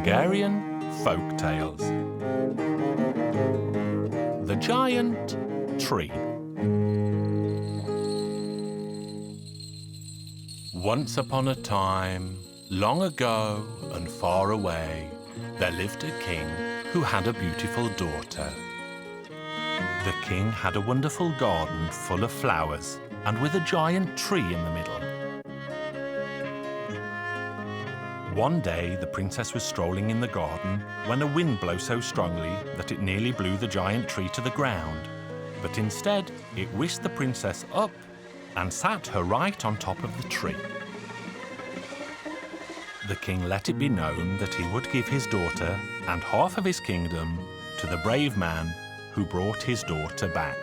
Hungarian Folk Tales. The Giant Tree. Once upon a time, long ago and far away, there lived a king who had a beautiful daughter. The king had a wonderful garden full of flowers and with a giant tree in the middle. One day, the princess was strolling in the garden when a wind blew so strongly that it nearly blew the giant tree to the ground. But instead, it whisked the princess up and sat her right on top of the tree. The king let it be known that he would give his daughter and half of his kingdom to the brave man who brought his daughter back.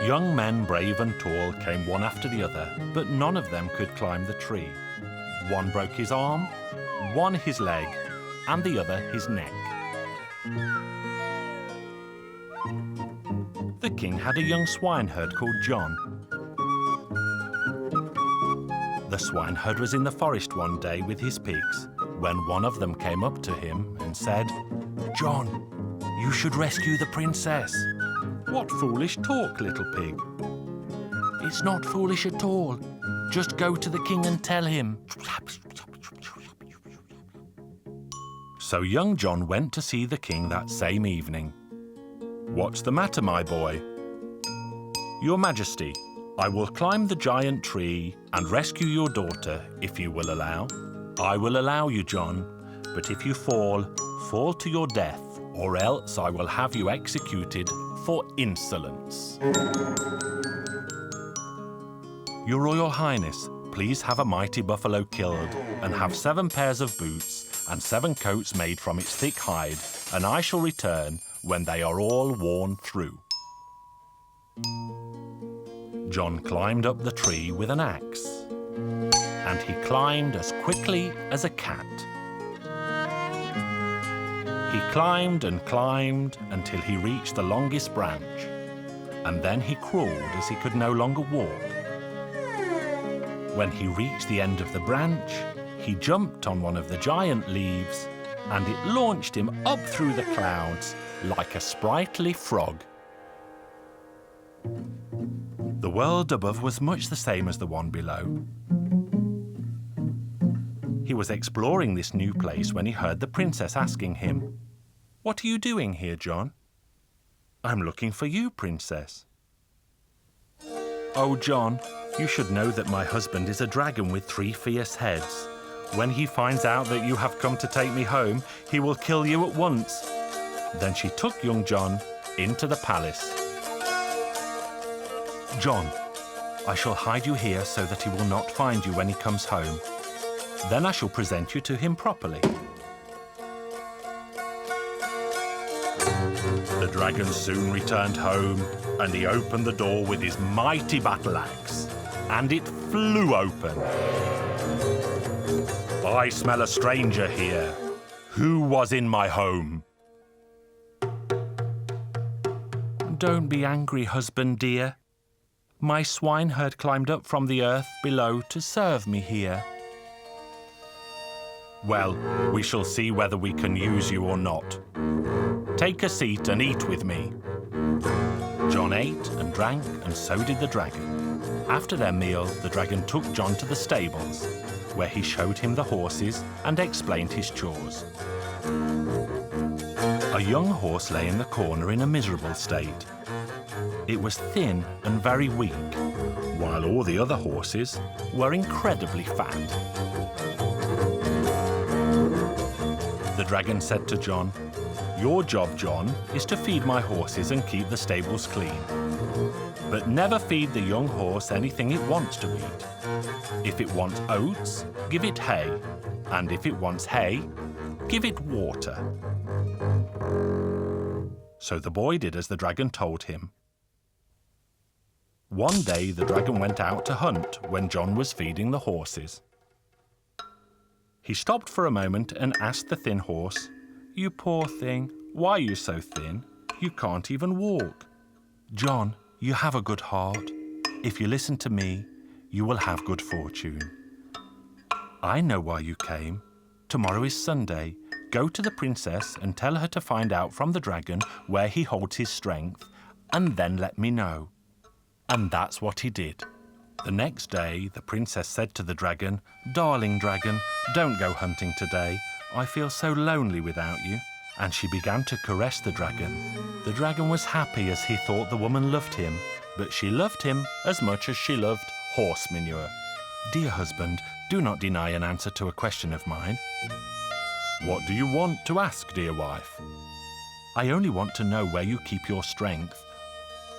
Young men, brave and tall, came one after the other, but none of them could climb the tree. One broke his arm, one his leg, and the other his neck. The king had a young swineherd called John. The swineherd was in the forest one day with his pigs, when one of them came up to him and said, "John, you should rescue the princess." "What foolish talk, little pig?" "It's not foolish at all. Just go to the king and tell him." So young John went to see the king that same evening. "What's the matter, my boy?" "Your Majesty, I will climb the giant tree and rescue your daughter if you will allow." "I will allow you, John, but if you fall to your death, or else I will have you executed for insolence." "Your Royal Highness, please have a mighty buffalo killed and have 7 pairs of boots and 7 coats made from its thick hide, and I shall return when they are all worn through." John climbed up the tree with an axe, and he climbed as quickly as a cat. He climbed and climbed until he reached the longest branch, and then he crawled as he could no longer walk. When he reached the end of the branch, he jumped on one of the giant leaves, and it launched him up through the clouds like a sprightly frog. The world above was much the same as the one below. He was exploring this new place when he heard the princess asking him, "What are you doing here, John?" "I'm looking for you, princess." "Oh, John, you should know that my husband is a dragon with 3 fierce heads. When he finds out that you have come to take me home, he will kill you at once." Then she took young John into the palace. "John, I shall hide you here so that he will not find you when he comes home. Then I shall present you to him properly." The dragon soon returned home, and he opened the door with his mighty battle axe, and it flew open. "I smell a stranger here. Who was in my home?" "Don't be angry, husband dear. My swineherd climbed up from the earth below to serve me here." "Well, we shall see whether we can use you or not. Take a seat and eat with me." John ate and drank, and so did the dragon. After their meal, the dragon took John to the stables, where he showed him the horses and explained his chores. A young horse lay in the corner in a miserable state. It was thin and very weak, while all the other horses were incredibly fat. The dragon said to John, "Your job, John, is to feed my horses and keep the stables clean. But never feed the young horse anything it wants to eat. If it wants oats, give it hay, and if it wants hay, give it water." So the boy did as the dragon told him. One day the dragon went out to hunt when John was feeding the horses. He stopped for a moment and asked the thin horse, "You poor thing, why are you so thin? You can't even walk." "John, you have a good heart. If you listen to me, you will have good fortune. I know why you came. Tomorrow is Sunday. Go to the princess and tell her to find out from the dragon where he holds his strength, and then let me know." And that's what he did. The next day, the princess said to the dragon, "Darling dragon, don't go hunting today. I feel so lonely without you." And she began to caress the dragon. The dragon was happy as he thought the woman loved him, but she loved him as much as she loved horse manure. "Dear husband, do not deny an answer to a question of mine." "What do you want to ask, dear wife?" "I only want to know where you keep your strength."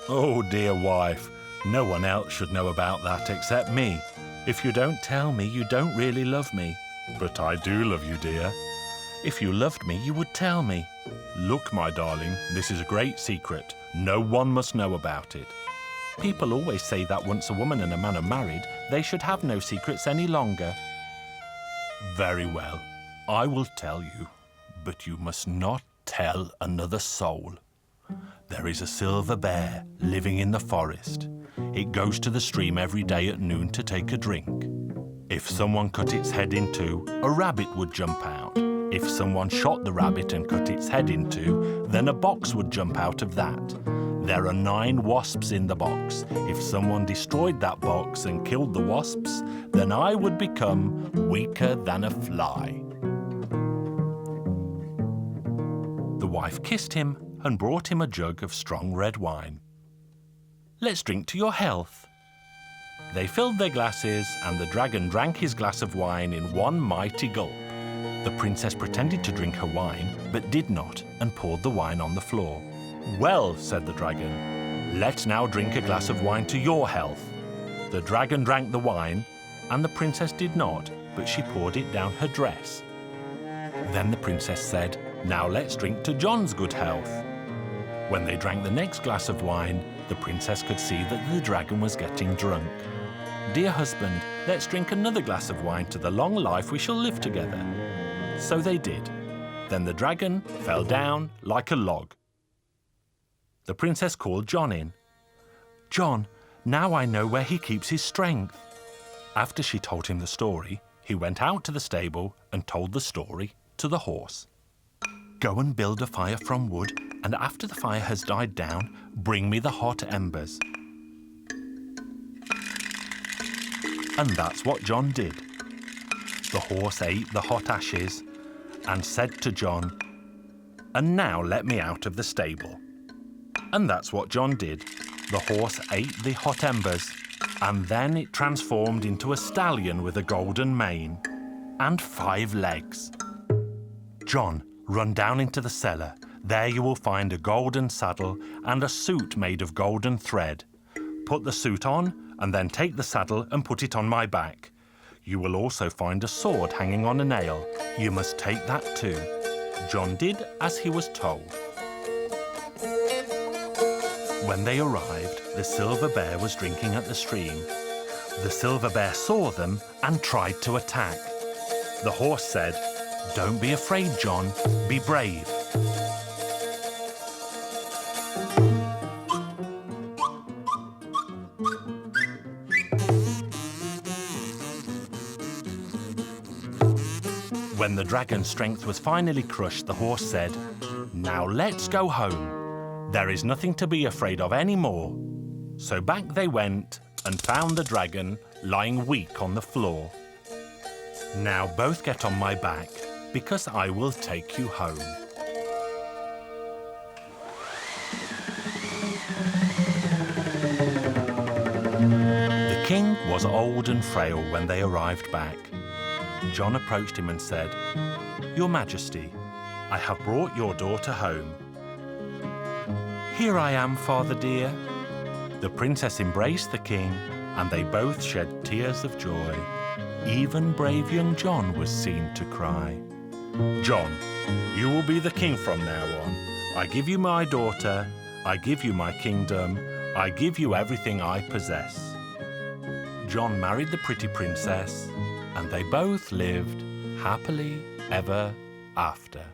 "Oh, dear wife, no one else should know about that except me. If you don't tell me, you don't really love me." "But I do love you, dear." "If you loved me, you would tell me." "Look, my darling, this is a great secret. No one must know about it." "People always say that once a woman and a man are married, they should have no secrets any longer." "Very well, I will tell you, but you must not tell another soul. There is a silver bear living in the forest. It goes to the stream every day at noon to take a drink. If someone cut its head in two, a rabbit would jump out. If someone shot the rabbit and cut its head in two, then a box would jump out of that. There are 9 wasps in the box. If someone destroyed that box and killed the wasps, then I would become weaker than a fly." The wife kissed him and brought him a jug of strong red wine. "Let's drink to your health." They filled their glasses, and the dragon drank his glass of wine in one mighty gulp. The princess pretended to drink her wine, but did not, and poured the wine on the floor. "Well," said the dragon, "let's now drink a glass of wine to your health." The dragon drank the wine, and the princess did not, but she poured it down her dress. Then the princess said, "Now let's drink to John's good health." When they drank the next glass of wine, the princess could see that the dragon was getting drunk. "Dear husband, let's drink another glass of wine to the long life we shall live together." So they did. Then the dragon fell down like a log. The princess called John in. "John, now I know where he keeps his strength." After she told him the story, he went out to the stable and told the story to the horse. "Go and build a fire from wood, and after the fire has died down, bring me the hot embers." And that's what John did. The horse ate the hot ashes and said to John, "And now let me out of the stable." And that's what John did. The horse ate the hot embers, and then it transformed into a stallion with a golden mane and 5 legs. "John, run down into the cellar. There you will find a golden saddle and a suit made of golden thread. Put the suit on, and then take the saddle and put it on my back. You will also find a sword hanging on a nail. You must take that too." John did as he was told. When they arrived, the silver bear was drinking at the stream. The silver bear saw them and tried to attack. The horse said, "Don't be afraid, John. Be brave." When the dragon's strength was finally crushed, the horse said, "Now let's go home. There is nothing to be afraid of anymore." So back they went and found the dragon lying weak on the floor. "Now both get on my back, because I will take you home." The king was old and frail when they arrived back. John approached him and said, "Your Majesty, I have brought your daughter home." "Here I am, father dear." The princess embraced the king, and they both shed tears of joy. Even brave young John was seen to cry. "John, you will be the king from now on. I give you my daughter, I give you my kingdom, I give you everything I possess." John married the pretty princess, and they both lived happily ever after.